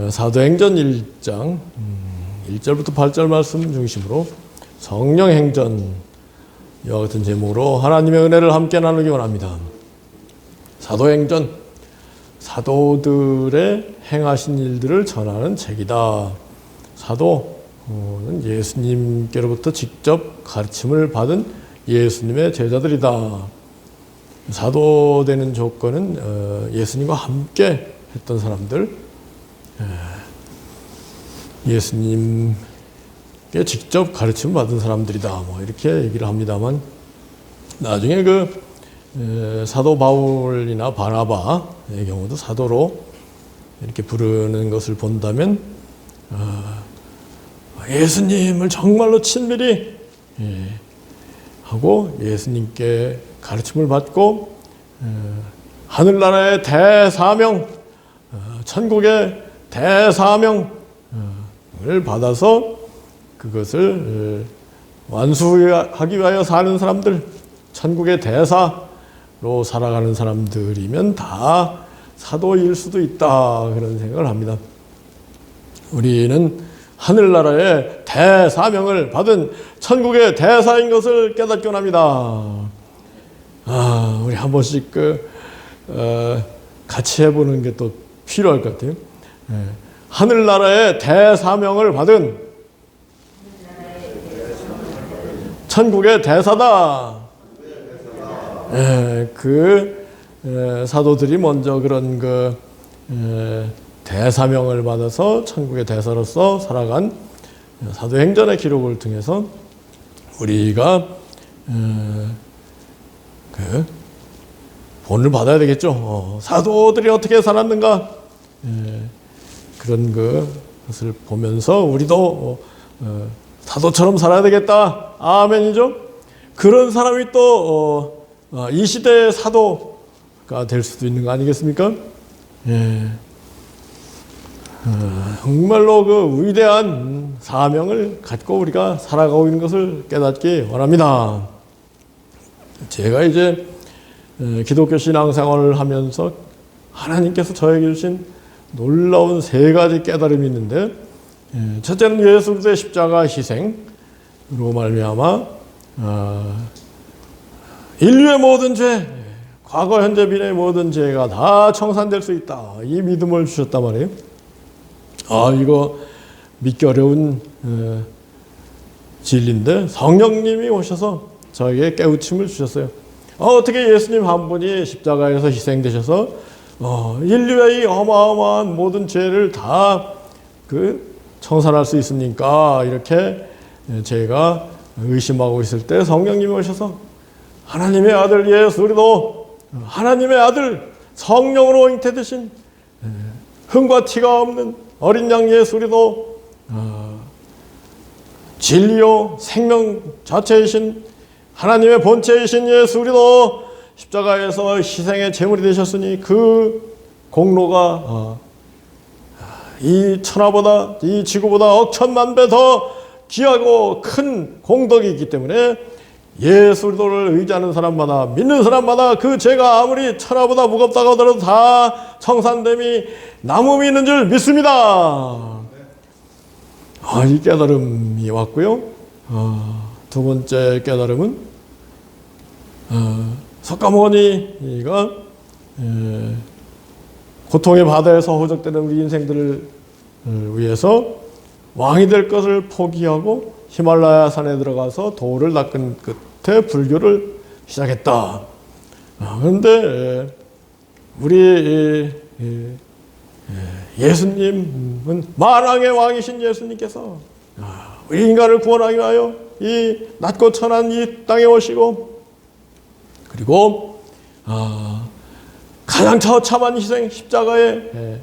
사도행전 1장 1절부터 8절 말씀 중심으로 성령행전 이와 같은 제목으로 하나님의 은혜를 함께 나누기 원합니다. 사도행전, 사도들의 행하신 일들을 전하는 책이다. 사도는 예수님께로부터 직접 가르침을 받은 예수님의 제자들이다. 사도 되는 조건은 예수님과 함께 했던 사람들, 예수님께 직접 가르침 받은 사람들이다. 뭐 이렇게 얘기를 합니다만, 나중에 사도 바울이나 바나바의 경우도 사도로 이렇게 부르는 것을 본다면, 예수님을 정말로 친밀히 하고 예수님께 가르침을 받고 하늘나라의 대사명, 천국의 대사명을 받아서 그것을 완수하기 위하여 사는 사람들, 천국의 대사로 살아가는 사람들이면 다 사도일 수도 있다, 그런 생각을 합니다. 우리는 하늘나라의 대사명을 받은 천국의 대사인 것을 깨닫기 원합니다. 우리 한 번씩 같이 해보는 게 또 필요할 것 같아요. 하늘나라의 대사명을 받은 천국의 대사다. 사도들이 먼저 그런 대사명을 받아서 천국의 대사로서 살아간 사도행전의 기록을 통해서 우리가 본을 받아야 되겠죠. 사도들이 어떻게 살았는가, 그런 것을 보면서 우리도 사도처럼 살아야 되겠다. 아멘이죠. 그런 사람이 또 이 시대의 사도가 될 수도 있는 거 아니겠습니까? 정말로 위대한 사명을 갖고 우리가 살아가고 있는 것을 깨닫기 원합니다. 제가 이제 기독교 신앙생활을 하면서 하나님께서 저에게 주신 놀라운 세 가지 깨달음이 있는데, 첫째는 예수 그리스도의 십자가 희생으로 말미암아 인류의 모든 죄, 과거 현재 미래의 모든 죄가 다 청산될 수 있다, 이 믿음을 주셨단 말이에요. 이거 믿기 어려운 진리인데 성령님이 오셔서 저에게 깨우침을 주셨어요. 어떻게 예수님 한 분이 십자가에서 희생되셔서 인류의 이 어마어마한 모든 죄를 다 청산할 수 있습니까? 이렇게 제가 의심하고 있을 때 성령님이 오셔서 하나님의 아들 예수 그리스도, 하나님의 아들 성령으로 잉태되신 흠과 티가 없는 어린 양 예수 그리스도, 진리요 생명 자체이신 하나님의 본체이신 예수 그리스도 십자가에서 희생의 제물이 되셨으니 그 공로가 이 천하보다, 이 지구보다 억천만 배 더 귀하고 큰 공덕이 있기 때문에 예수 그리스도를 의지하는 사람마다, 믿는 사람마다 그 죄가 아무리 천하보다 무겁다고 하더라도 다 청산됨이 남음이 있는 줄 믿습니다. 이 깨달음이 왔고요. 두 번째 깨달음은 석가모니가 고통의 바다에서 호적되는 우리 인생들을 위해서 왕이 될 것을 포기하고 히말라야 산에 들어가서 도를 닦은 끝에 불교를 시작했다. 그런데 우리 예수님은 만왕의 왕이신 예수님께서 우리 인간을 구원하기 위하여 이 낮고 천한 이 땅에 오시고, 그리고 가장 처참한 희생, 십자가에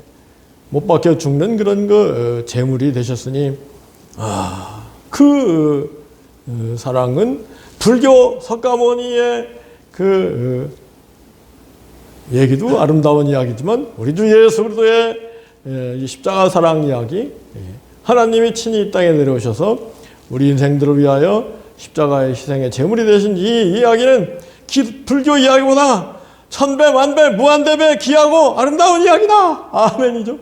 못 박혀 죽는 그런 제물이 되셨으니, 사랑은 불교 석가모니의 얘기도 아름다운 이야기지만 우리 주 예수 그리스도의 이 십자가 사랑 이야기, 하나님이 친히 이 땅에 내려오셔서 우리 인생들을 위하여 십자가의 희생의 제물이 되신 이 이야기는 불교 이야기보다 천배 만배 무한대배 귀하고 아름다운 이야기다. 아멘이죠.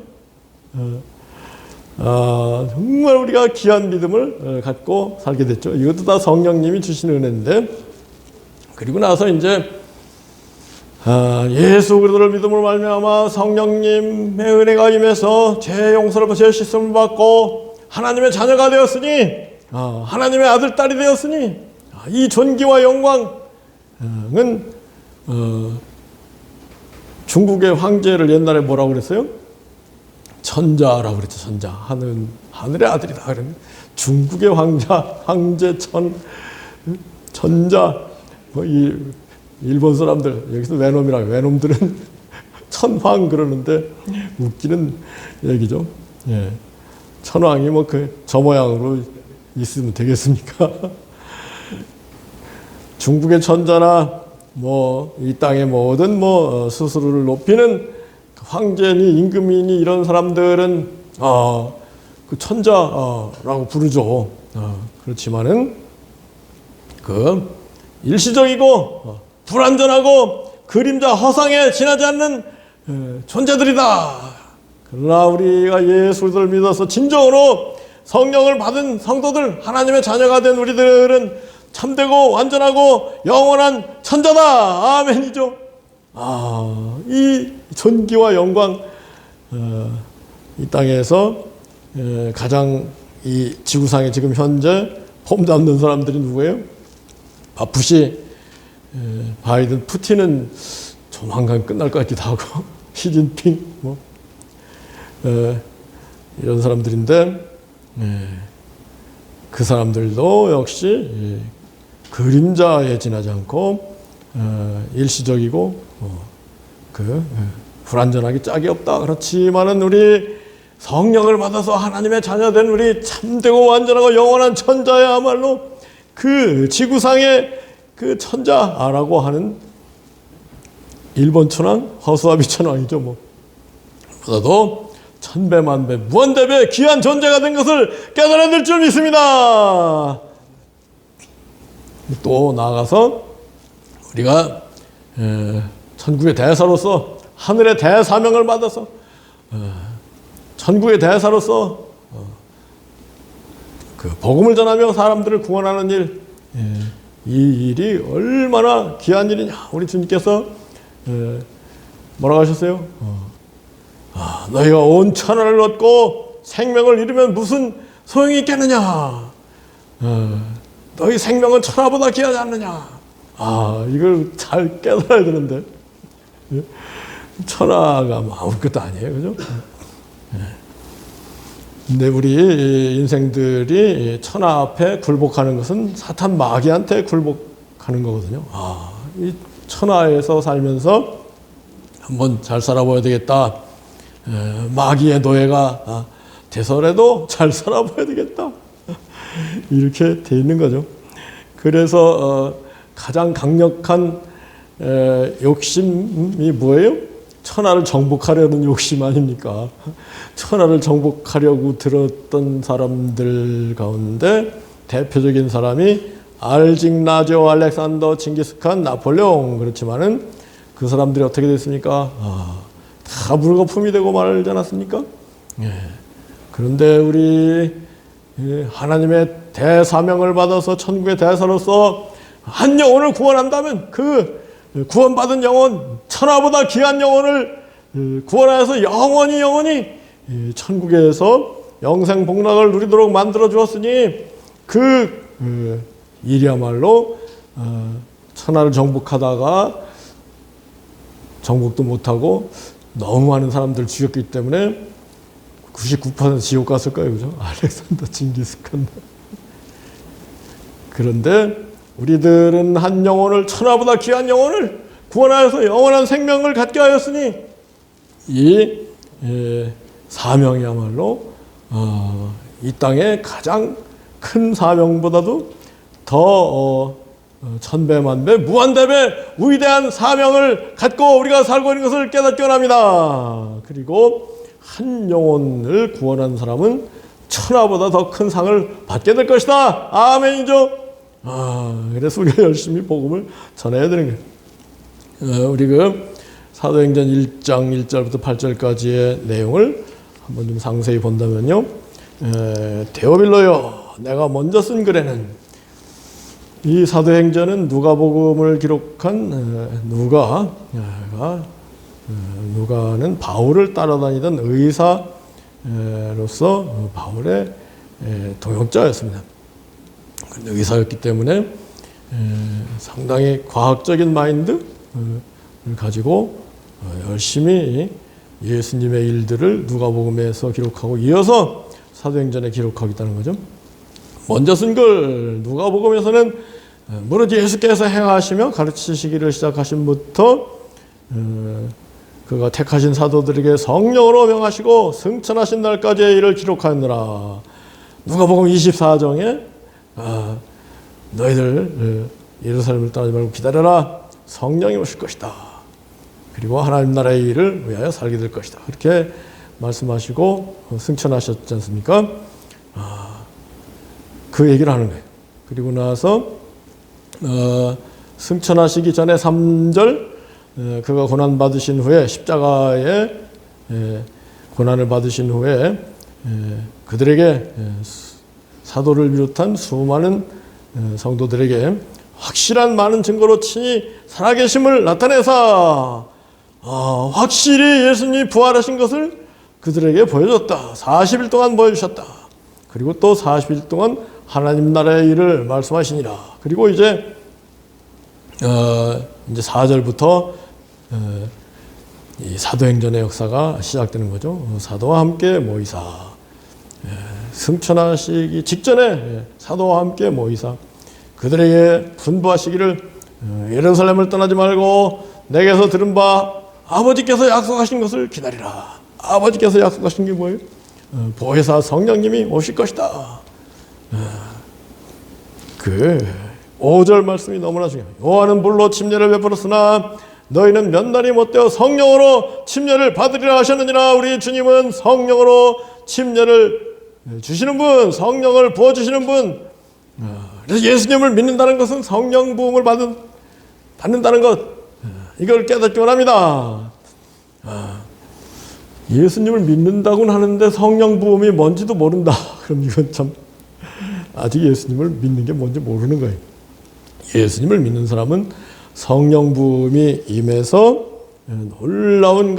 정말 우리가 귀한 믿음을 갖고 살게 됐죠. 이것도 다 성령님이 주신 은혜인데, 그리고 나서 이제 예수 그리스도를 믿음으로 말미암아 성령님의 은혜가 임해서 죄 용서를 받고 죄 씻음을 받고 하나님의 자녀가 되었으니, 하나님의 아들 딸이 되었으니, 이 존귀와 영광은 중국의 황제를 옛날에 뭐라고 그랬어요? 천자라고 그랬죠. 천자. 하늘의 아들이다. 그러면 중국의 황제 천자. 일본 사람들 여기서 외놈이라고, 외놈들은 천황 그러는데 웃기는 얘기죠. 예. 천황이 뭐 저 모양으로 있으면 되겠습니까? 중국의 천자나 뭐 이 땅의 모든 스스로를 높이는 황제니 임금이니 이런 사람들은 그 천자라고 부르죠. 그렇지만은 그 일시적이고 불완전하고 그림자 허상에 지나지 않는 존재들이다. 그러나 우리가 예수를 믿어서 진정으로 성령을 받은 성도들, 하나님의 자녀가 된 우리들은 참되고 완전하고 영원한 천자다. 아멘이죠. 이 존귀와 영광, 이 땅에서 가장 이 지구상에 지금 현재 폼 잡는 사람들이 누구예요? 바쁘시, 바이든, 푸틴은 조만간 끝날 것 같기도 하고, 시진핑, 이런 사람들인데, 그 사람들도 역시 그림자에 지나지 않고 일시적이고 불완전하기 짝이 없다. 그렇지만은 우리 성령을 받아서 하나님의 자녀된 우리 참되고 완전하고 영원한 천자야말로 그 지구상의 그 천자라고 하는 일본 천왕, 허수아비 천왕이죠. 보다도 천배만배 무한대배 귀한 존재가 된 것을 깨달아야 될 줄 믿습니다. 또 나아가서 우리가 천국의 대사로서 하늘의 대사명을 받아서 천국의 대사로서 그 복음을 전하며 사람들을 구원하는 일, 이 일이 얼마나 귀한 일이냐. 우리 주님께서 뭐라고 하셨어요? 너희가 온 천하를 얻고 생명을 잃으면 무슨 소용이 있겠느냐. 너희 생명은 천하보다 귀하지 않느냐. 이걸 잘 깨달아야 되는데 천하가 뭐 아무것도 아니에요. 그죠? 근데 우리 인생들이 천하 앞에 굴복하는 것은 사탄 마귀한테 굴복하는 거거든요. 이 천하에서 살면서 한번 잘 살아봐야 되겠다. 마귀의 노예가 돼서라도 잘 살아봐야 되겠다. 이렇게 돼 있는 거죠. 그래서 가장 강력한 욕심이 뭐예요? 천하를 정복하려는 욕심 아닙니까? 천하를 정복하려고 들었던 사람들 가운데 대표적인 사람이 알직나조, 알렉산더, 칭기스칸, 나폴레옹. 그렇지만은 그 사람들이 어떻게 됐습니까? 다 물거품이 되고 말지 않았습니까? 그런데 우리 하나님의 대사명을 받아서 천국의 대사로서 한 영혼을 구원한다면 그 구원받은 영혼, 천하보다 귀한 영혼을 구원하여서 영원히 천국에서 영생 복락을 누리도록 만들어 주었으니 그 일이야말로 천하를 정복하다가 정복도 못하고 너무 많은 사람들 죽였기 때문에 99% 지옥 갔을 거예요. 그죠? 알렉산더, 징기스칸. 그런데 우리들은 한 영혼을, 천하보다 귀한 영혼을 구원하여서 영원한 생명을 갖게 하였으니 이 사명이야말로 이 땅의 가장 큰 사명보다도 더 천배만배 무한대배 위대한 사명을 갖고 우리가 살고 있는 것을 깨닫기 원합니다. 그리고 한 영혼을 구원한 사람은 천하보다 더 큰 상을 받게 될 것이다. 아멘이죠. 그래서 우리가 열심히 복음을 전해야 되는 거예요. 우리 그 사도행전 1장 1절부터 8절까지의 내용을 한번 좀 상세히 본다면요. 데오빌로여, 내가 먼저 쓴 글에는, 이 사도행전은 누가복음을 기록한 누가는 바울을 따라다니던 의사로서 바울의 동역자였습니다. 의사였기 때문에 상당히 과학적인 마인드를 가지고 열심히 예수님의 일들을 누가복음에서 기록하고 이어서 사도행전에 기록하고 있다는 거죠. 먼저 쓴 글 누가복음에서는 무릇 예수께서 행하시며 가르치시기를 시작하신 부터 그가 택하신 사도들에게 성령으로 명하시고 승천하신 날까지의 일을 기록하였느라. 누가복음 24장에 너희들 예루살렘을 떠나지 말고 기다려라. 성령이 오실 것이다. 그리고 하나님 나라의 일을 위하여 살게 될 것이다. 그렇게 말씀하시고 승천하셨지 않습니까? 그 얘기를 하는 거예요. 그리고 나서 승천하시기 전에 3절 그가 고난 받으신 후에 십자가에 고난을 받으신 후에 그들에게 사도를 비롯한 수많은 성도들에게 확실한 많은 증거로 친히 살아계심을 나타내사 확실히 예수님이 부활하신 것을 그들에게 보여줬다. 40일 동안 보여주셨다. 그리고 또 40일 동안 하나님 나라의 일을 말씀하시니라. 그리고 이제 4절부터 이 사도행전의 역사가 시작되는 거죠. 사도와 함께 모이사, 승천하시기 직전에 사도와 함께 모이사 그들에게 분부하시기를 예루살렘을 떠나지 말고 내게서 들은 바 아버지께서 약속하신 것을 기다리라. 아버지께서 약속하신 게 뭐예요? 보혜사 성령님이 오실 것이다. 그 5절 말씀이 너무나 중요해요. 요한은 물로 침례를 베풀었으나 너희는 몇 날이 못되어 성령으로 침례를 받으리라 하셨느니라. 우리 주님은 성령으로 침례를 주시는 분, 성령을 부어주시는 분. 그래서 예수님을 믿는다는 것은 성령 부음을 받는다는 것, 이걸 깨닫기 원합니다. 예수님을 믿는다고는 하는데 성령 부음이 뭔지도 모른다. 그럼 이건 참 아직 예수님을 믿는 게 뭔지 모르는 거예요. 예수님을 믿는 사람은 성령 부음이 임해서 놀라운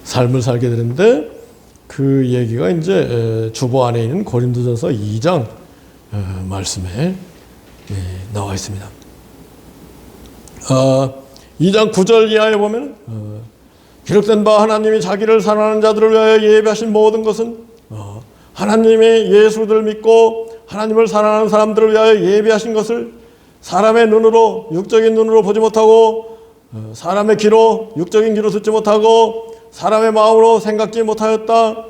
삶을 살게 되는데 그 얘기가 이제 주보 안에 있는 고린도전서 2장 말씀에 나와 있습니다. 2장 9절 이하에 보면 기록된 바 하나님이 자기를 사랑하는 자들을 위하여 예비하신 모든 것은 하나님의 예수를 믿고 하나님을 사랑하는 사람들을 위하여 예비하신 것을 사람의 눈으로 육적인 눈으로 보지 못하고 사람의 귀로 육적인 귀로 듣지 못하고 사람의 마음으로 생각지 못하였다.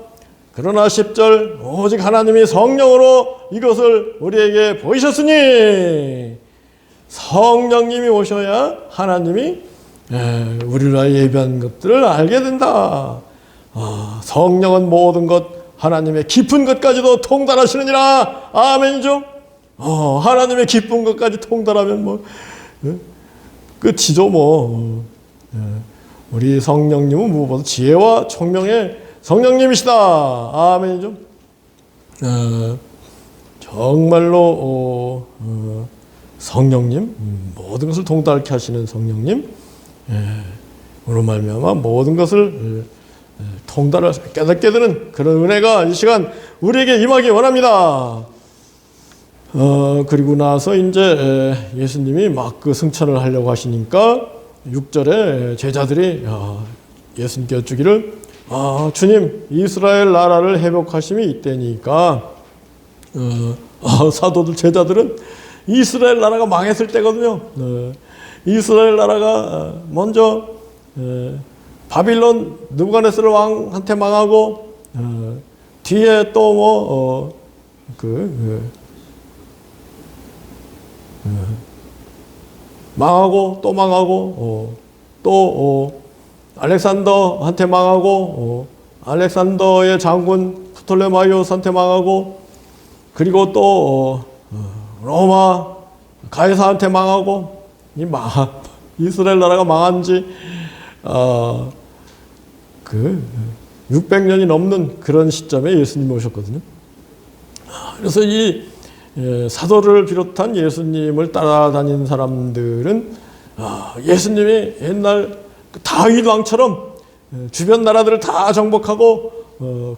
그러나 10절 오직 하나님이 성령으로 이것을 우리에게 보이셨으니 성령님이 오셔야 하나님이 우리를 위하여 예비한 것들을 알게 된다. 성령은 모든 것 하나님의 깊은 것까지도 통달하시느니라. 아멘이죠. 하나님의 깊은 것까지 통달하면 뭐 끝이죠 뭐. 우리 성령님은 무엇보다 지혜와 총명의 성령님이시다. 아멘이죠. 정말로 성령님, 모든 것을 통달케 하시는 성령님, 으로 말미암아 모든 것을 통달을 깨닫게 되는 그런 은혜가 이 시간 우리에게 임하기 원합니다. 그리고 나서 이제 예수님이 막 그 승천을 하려고 하시니까 6절에 제자들이 예수님께 여쭈기를 주님 이스라엘 나라를 회복하심이 이때니까 사도들 제자들은 이스라엘 나라가 망했을 때거든요. 이스라엘 나라가 먼저 바빌론 느부갓네살 왕한테 망하고 뒤에 또 망하고 또 망하고 또 알렉산더한테 망하고 알렉산더의 장군 프톨레마이오스한테 망하고 그리고 또 로마 가이사한테 망하고 이스라엘 나라가 망한 지 600년이 넘는 그런 시점에 예수님이 오셨거든요. 그래서 이 사도를 비롯한 예수님을 따라다니는 사람들은 예수님이 옛날 다윗 왕처럼 주변 나라들을 다 정복하고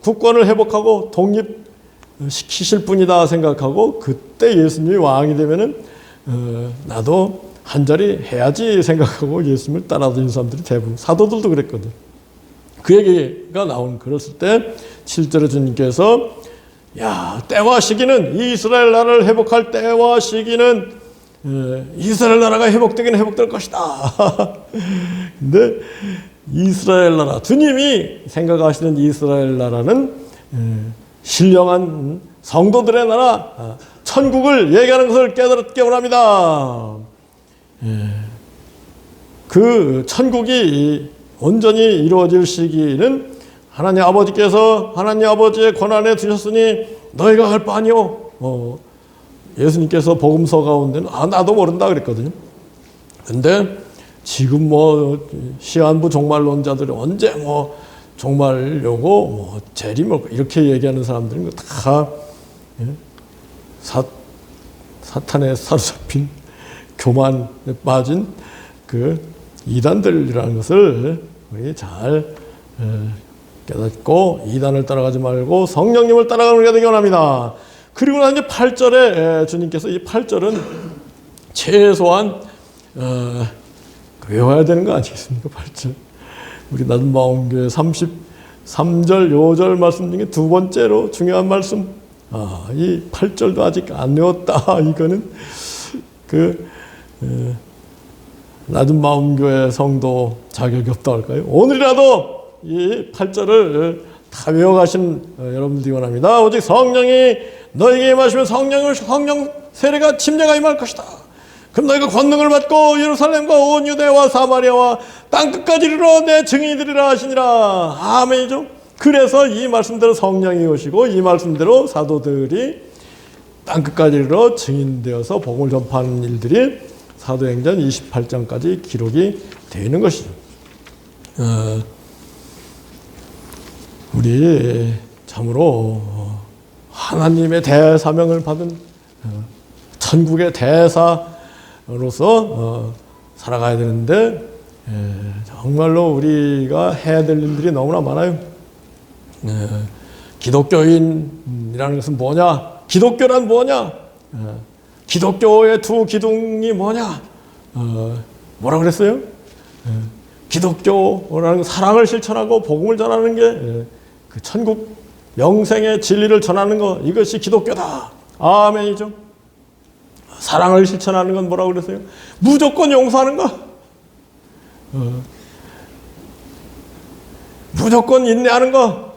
국권을 회복하고 독립시키실 분이다 생각하고, 그때 예수님이 왕이 되면은 나도 한 자리 해야지 생각하고 예수님을 따라다니는 사람들이 대부분, 사도들도 그랬거든. 그 얘기가 나온, 그랬을 때 7절에 주님께서 때와 시기는, 이스라엘 나라를 회복할 때와 시기는 이스라엘 나라가 회복되긴 회복될 것이다. 근데 이스라엘 나라, 주님이 생각하시는 이스라엘 나라는 신령한 성도들의 나라, 천국을 얘기하는 것을 깨달았기 원합니다. 그 천국이 온전히 이루어질 시기는 하나님 아버지께서 하나님 아버지의 권한에 두셨으니 너희가 할 바 아니오. 예수님께서 복음서 가운데는 나도 모른다 그랬거든요. 근데 지금 시한부 종말론자들이 언제 종말려고 재림 이렇게 얘기하는 사람들은 다 사탄에 사로잡힌 교만에 빠진 그 이단들이라는 것을 우리 잘 깨닫고 이단을 따라가지 말고 성령님을 따라가는 우리가 되기 원합니다. 그리고 난 이제 8절에 주님께서, 이 8절은 최소한 외워야 되는 거 아니겠습니까? 8절. 우리 낮은마음교회 33절, 요절 말씀 중에 두 번째로 중요한 말씀. 이 8절도 아직 안 외웠다. 이거는 낮은마음교회 성도 자격이 없다 할까요? 오늘이라도 이 8절을 다 외워가신 여러분들이 원합니다. 오직 성령이 너에게 임하시면 성령 세례가 침례가 임할 것이다. 그럼 너희가 권능을 받고 예루살렘과 온 유대와 사마리아와 땅끝까지 이르러 내 증인이 되리라 하시니라. 아멘이죠. 그래서 이 말씀대로 성령이 오시고 이 말씀대로 사도들이 땅끝까지 이르러 증인되어서 복음을 전파하는 일들이 사도행전 28장까지 기록이 되는 것이죠. 우리 참으로 하나님의 대사명을 받은 천국의 대사로서 살아가야 되는데 정말로 우리가 해야 될 일들이 너무나 많아요. 기독교인이라는 것은 뭐냐? 기독교란 뭐냐? 기독교의 두 기둥이 뭐냐? 뭐라 그랬어요? 기독교라는 사랑을 실천하고 복음을 전하는 게 그 천국 영생의 진리를 전하는 것, 이것이 기독교다. 아멘이죠. 사랑을 실천하는 건 뭐라고 그랬어요? 무조건 용서하는 것, 무조건 인내하는 것,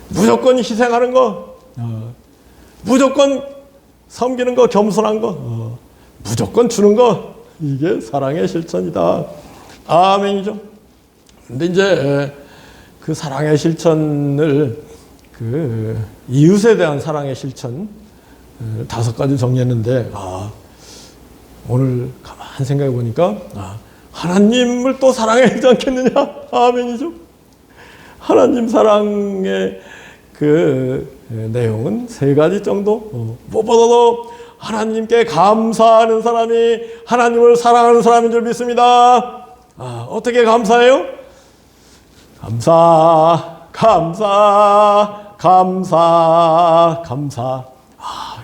무조건 희생하는 것, 무조건 섬기는 것, 겸손한 것, 무조건 주는 것, 이게 사랑의 실천이다. 아멘이죠. 근데 이제 그 사랑의 실천을 이웃에 대한 사랑의 실천 5가지 정리했는데, 오늘 가만 생각해 보니까 하나님을 또 사랑해야 되지 않겠느냐? 아멘이죠. 하나님 사랑의 그 내용은 3가지 정도. 무엇보다도 하나님께 감사하는 사람이 하나님을 사랑하는 사람인 줄 믿습니다. 어떻게 감사해요? 감사.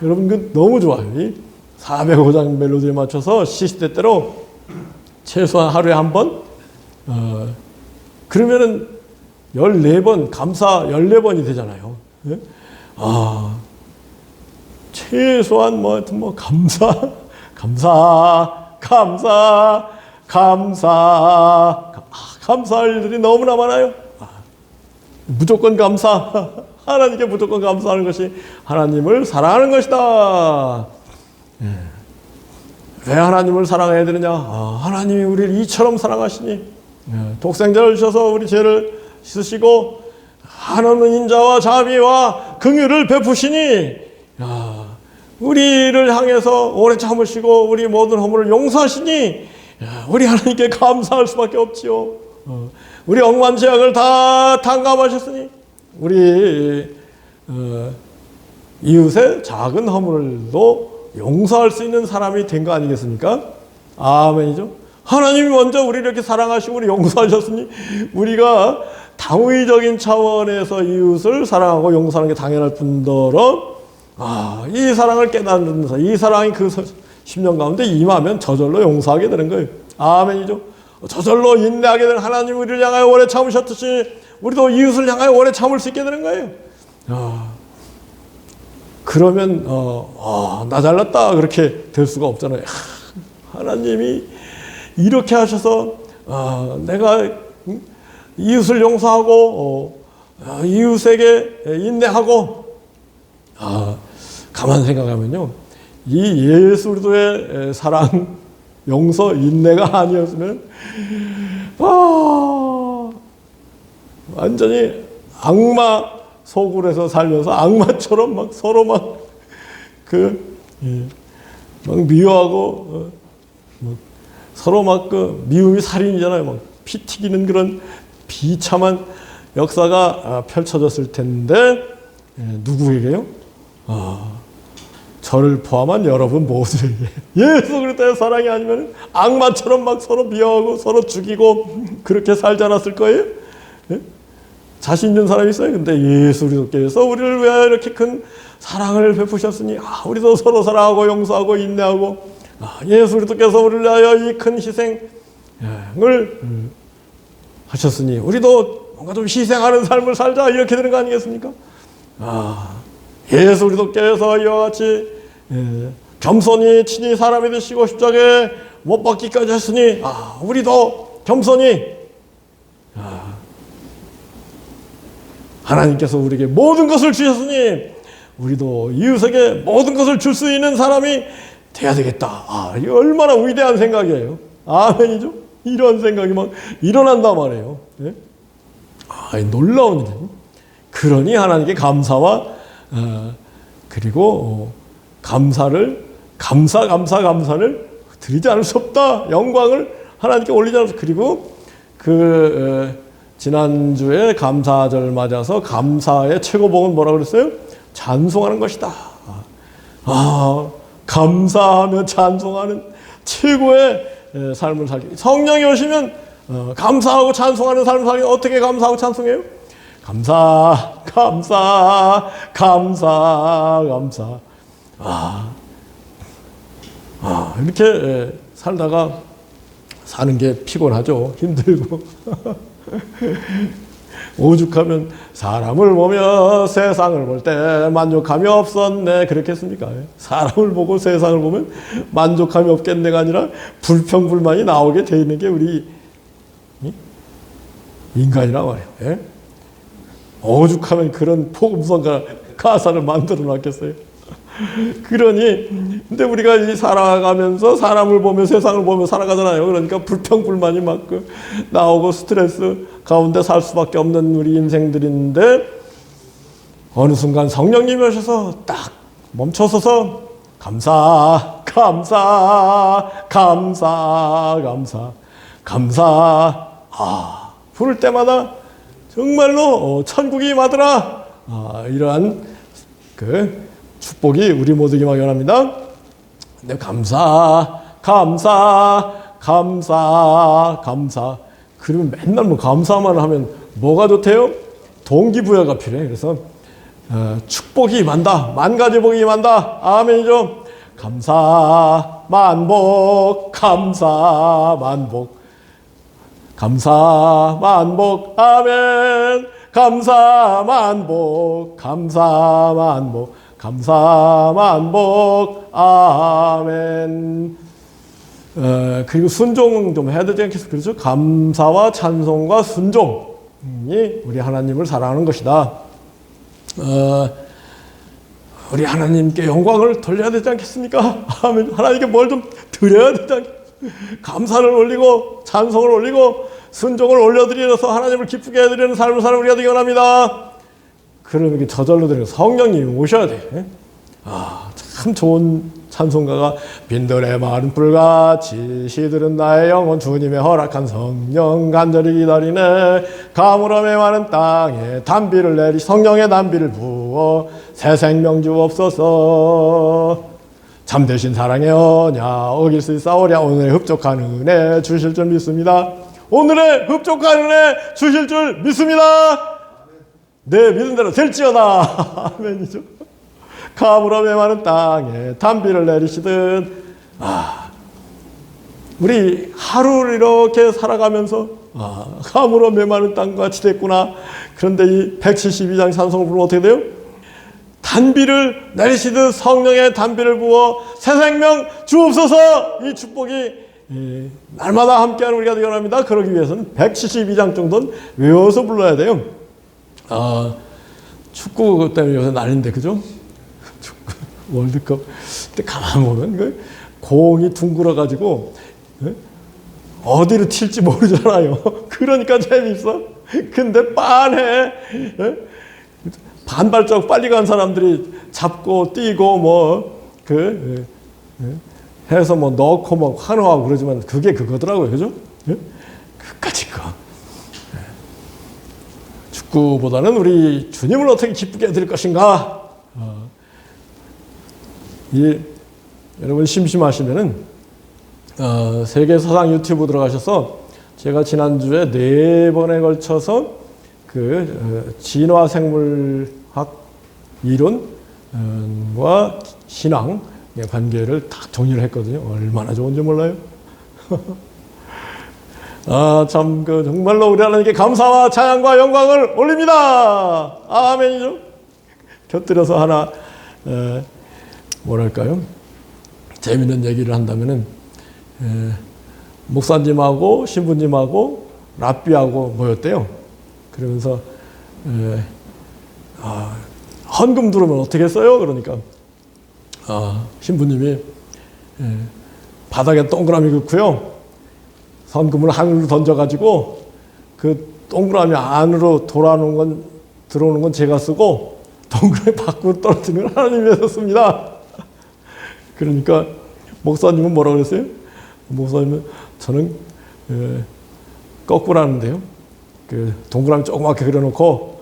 여러분 그 너무 좋아요. 405장 멜로디에 맞춰서 시시때때로 최소한 하루에 한 번, 그러면은 14번, 감사 14번이 되잖아요. 최소한 감사할 일들이 너무나 많아요. 무조건 감사. 하나님께 무조건 감사하는 것이 하나님을 사랑하는 것이다. 왜 하나님을 사랑해야 되느냐? 하나님이 우리를 이처럼 사랑하시니 독생자를 주셔서 우리 죄를 씻으시고 한없는 인자와 자비와 긍휼을 베푸시니 우리를 향해서 오래 참으시고 우리 모든 허물을 용서하시니 우리 하나님께 감사할 수밖에 없지요. 우리 억만 죄악을 다 탕감하셨으니 우리 이웃의 작은 허물도 용서할 수 있는 사람이 된 거 아니겠습니까? 아멘이죠. 하나님이 먼저 우리를 이렇게 사랑하시고 우리 용서하셨으니 우리가 당위적인 차원에서 이웃을 사랑하고 용서하는 게 당연할 뿐더러 이 사랑을 깨닫는 이 사랑이 그 심령 가운데 임하면 저절로 용서하게 되는 거예요. 아멘이죠. 저절로 인내하게 되는 하나님 우리를 향하여 오래 참으셨듯이 우리도 이웃을 향하여 오래 참을 수 있게 되는 거예요. 그러면 나 잘났다 그렇게 될 수가 없잖아요. 하나님이 이렇게 하셔서 내가 이웃을 용서하고 이웃에게 인내하고 가만 생각하면요, 이 예수 그리스도의 사랑, 용서, 인내가 아니었으면 완전히 악마 소굴에서 살면서 악마처럼 막 서로 막 미워하고 서로 막 미움이 살인이잖아요. 막 피 튀기는 그런 비참한 역사가 펼쳐졌을 텐데 누구에게요? 저를 포함한 여러분 모두에게 예수 그리스도의 사랑이 아니면 악마처럼 막 서로 미워하고 서로 죽이고 그렇게 살지 않았을 거예요? 예? 자신 있는 사람이 있어요. 근데 예수 그리스도께서 우리를 왜 이렇게 큰 사랑을 베푸셨으니 우리도 서로 사랑하고 용서하고 인내하고 예수 그리스도께서 우리를 위하여 이 큰 희생을 하셨으니 우리도 뭔가 좀 희생하는 삶을 살자 이렇게 되는 거 아니겠습니까? 예수 그리스도께서 이와 같이 겸손히 친히 사람이 되시고 십자가에 못 박기까지 했으니 우리도 겸손히 하나님께서 우리에게 모든 것을 주셨으니 우리도 이웃에게 모든 것을 줄 수 있는 사람이 돼야 되겠다. 이게 얼마나 위대한 생각이에요. 아멘이죠? 이런 생각이 막 일어난단 말이에요. 예? 놀라운 일이에요. 그러니 하나님께 감사와 그리고 감사를 드리지 않을 수 없다. 영광을 하나님께 올리지 않을 수 없다. 그리고 지난주에 감사절 맞아서 감사의 최고봉은 뭐라고 그랬어요? 찬송하는 것이다. 감사하며 찬송하는 최고의 삶을 살기. 성령이 오시면 감사하고 찬송하는 삶을 살기. 어떻게 감사하고 찬송해요? 감사. 이렇게 살다가 사는 게 피곤하죠. 힘들고. 오죽하면 사람을 보며 세상을 볼 때 만족함이 없었네 그렇겠습니까? 사람을 보고 세상을 보면 만족함이 없겠네가 아니라 불평불만이 나오게 돼 있는 게 우리 인간이란 말이에요. 예? 오죽하면 그런 복음성가 가사를 만들어 놨겠어요. 그러니 근데 우리가 살아가면서 사람을 보며 세상을 보며 살아가잖아요. 그러니까 불평불만이 막 나오고 스트레스 가운데 살 수밖에 없는 우리 인생들인데 어느 순간 성령님이 오셔서 딱 멈춰서서 감사 부를 때마다 정말로 천국이 임하더라. 이러한 축복이 우리 모두에게 막연합니다. 근데 감사. 그러면 맨날 감사만 하면 뭐가 좋대요? 동기부여가 필요해. 그래서 축복이 임한다. 만 가지 복이 임한다. 아멘이죠. 감사 만복. 아멘. 감사 만복. 아멘. 그리고 순종 좀 해야 되지 않겠습니까? 그렇죠? 감사와 찬송과 순종이 우리 하나님을 사랑하는 것이다. 우리 하나님께 영광을 돌려야 되지 않겠습니까? 아멘. 하나님께 뭘 좀 드려야 되지 않겠습니까? 감사를 올리고 찬송을 올리고 순종을 올려드리면서 하나님을 기쁘게 해드리는 삶을 사는 우리가 되기 원합니다. 그러면 이게 저절로 되는 성령님이 오셔야 돼. 참 좋은 찬송가가 빈들의 마른 불같이 시들은 나의 영혼 주님의 허락한 성령 간절히 기다리네. 가물음에 많은 땅에 단비를 내리 성령의 단비를 부어 새 생명 주옵소서. 참되신 사랑의 언약 어길 수 있사오랴. 오늘의 흡족한 은혜 주실 줄 믿습니다. 오늘의 흡족한 은혜 주실 줄 믿습니다. 내 믿은 대로 될지어다. 아멘이죠. 가물음에 많은 땅에 단비를 내리시듯, 우리 하루를 이렇게 살아가면서 가물음에 많은 땅같이 됐구나. 그런데 이 172장 찬송을 부르면 어떻게 돼요? 단비를 내리시듯 성령의 단비를 부어 새 생명 주옵소서. 이 축복이 날마다 함께하는 우리가 되기 원합니다. 그러기 위해서는 172장 정도는 외워서 불러야 돼요. 축구 때문에 요새 난리인데, 그죠? 축구 월드컵 때 가만 보면 그 공이 둥글어가지고 어디로 튈지 모르잖아요. 그러니까 재밌어. 근데 빤해. 반발적 빨리 간 사람들이 잡고 뛰고 해서 넣고 환호하고 그러지만 그게 그거더라고요. 그죠? 끝까지 축구보다는 우리 주님을 어떻게 기쁘게 해드릴 것인가. 여러분 심심하시면은 세계사상 유튜브 들어가셔서 제가 지난주에 4번에 걸쳐서 진화생물학 이론과 신앙의 관계를 딱 정리를 했거든요. 얼마나 좋은지 몰라요? 정말로 우리 하나님께 감사와 찬양과 영광을 올립니다. 아멘이죠. 곁들여서 하나, 뭐랄까요? 재밌는 얘기를 한다면은, 목사님하고 신부님하고 랍비하고 모였대요. 그러면서, 헌금 들어오면 어떻게 써요? 그러니까, 신부님이, 바닥에 동그라미 긋고요. 헌금을 하늘로 던져가지고 그 동그라미 안으로 들어오는 건 제가 쓰고 동그라미 밖으로 떨어지는 건 하나님이 썼습니다. 그러니까 목사님은 뭐라 그랬어요? 목사님은 저는 거꾸로 하는데요. 그 동그라미 조그맣게 그려놓고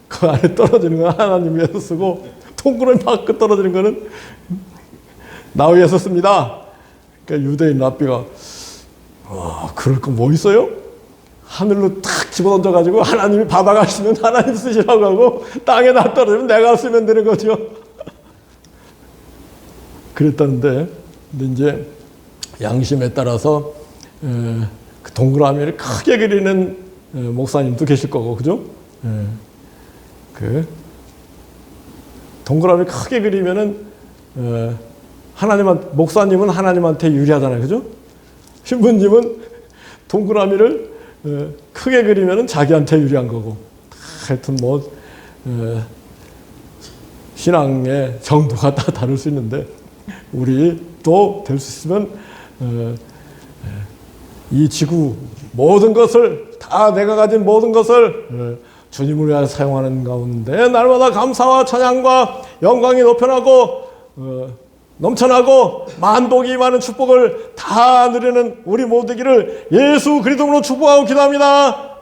그 안에 떨어지는 건 하나님 위해서 쓰고 동그라미 밖으로 떨어지는 거는 나 위해서 씁니다. 그러니까 유대인 랍비가 그럴 거 뭐 있어요? 하늘로 탁 집어던져가지고 하나님이 받아가시면 하나님 쓰시라고 하고 땅에다 떨어지면 내가 쓰면 되는 거죠. 그랬다는데, 근데 이제 양심에 따라서 그 동그라미를 크게 그리는 목사님도 계실 거고, 그죠? 그 동그라미 크게 그리면은 목사님은 하나님한테 유리하잖아요, 그죠? 신부님은 동그라미를 크게 그리면 자기한테 유리한 거고. 하여튼 신앙의 정도가 다 다를 수 있는데 우리도 될 수 있으면 이 지구 모든 것을 다 내가 가진 모든 것을 주님을 위하여 사용하는 가운데 날마다 감사와 찬양과 영광이 넘쳐나고 만복이 많은 축복을 다 누리는 우리 모두기를 예수 그리스도로 축복하고 기도합니다.